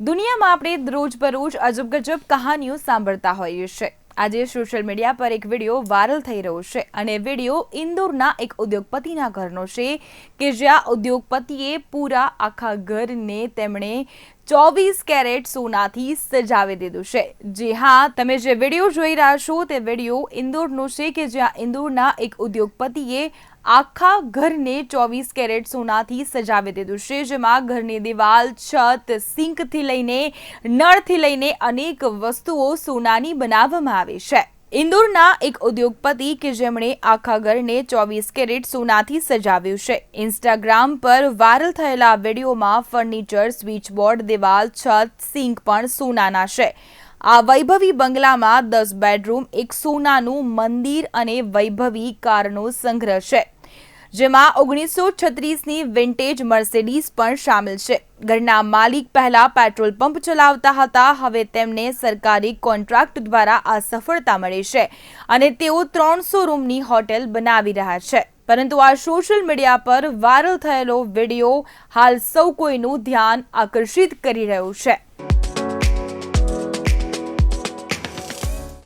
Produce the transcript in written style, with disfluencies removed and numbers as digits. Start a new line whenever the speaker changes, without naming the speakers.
દુનિયામાં આપણે રોજબરોજ અજબ ગજબ કહાનીઓ સાંભળતા હોઈએ છીએ। આજે સોશિયલ મીડિયા પર એક વિડીયો વાયરલ થઈ રહ્યો છે અને વિડીયો ઇન્દોરના એક ઉદ્યોગપતિના ઘરનો છે કે જ્યાં ઉદ્યોગપતિએ પૂરા આખા ઘરને તેમણે 24 કેરેટ સોનાથી સજાવી દીધું છે। જી હા, તમે જે વિડીયો જોઈ રહ્યા છો તે વિડીયો ઇન્દોરનો છે કે જ્યાં ઇન્દોરના એક ઉદ્યોગપતિએ આખા ઘરને 24 કેરેટ સોનાથી સજાવી દીધું છે, જેમાં ઘરની દિવાલ, છત, સિંકથી લઈને નળથી લઈને અનેક વસ્તુઓ સોનાની બનાવવામાં આવી છે। ઇન્દોરના એક ઉદ્યોગપતિ કે જેમણે આખા ઘરને 24 કેરેટ સોનાથી સજાવ્યું છે। ઇન્સ્ટાગ્રામ પર વાયરલ થયેલા વિડીયોમાં ફર્નિચર, સ્વિચબોર્ડ, દિવાલ, છત, સિંક પણ સોનાના છે। આ વૈભવી બંગલામાં 10 બેડરૂમ, એક સોનાનું મંદિર અને વૈભવી કારનો સંગ્રહ છે, જેમાં 1936ની વિન્ટેજ મર્સિડીઝ પણ શામેલ છે। ઘરના માલિક પહેલા પેટ્રોલ પંપ ચલાવતા હતા, હવે તેમને સરકારી કોન્ટ્રાક્ટ દ્વારા આ સફળતા મળી છે અને તેઓ 300 રૂમની હોટેલ બનાવી રહ્યા છે। પરંતુ આ સોશિયલ મીડિયા પર વાયરલ થયેલો વિડીયો હાલ સૌ કોઈનું ધ્યાન આકર્ષિત કરી રહ્યો છે।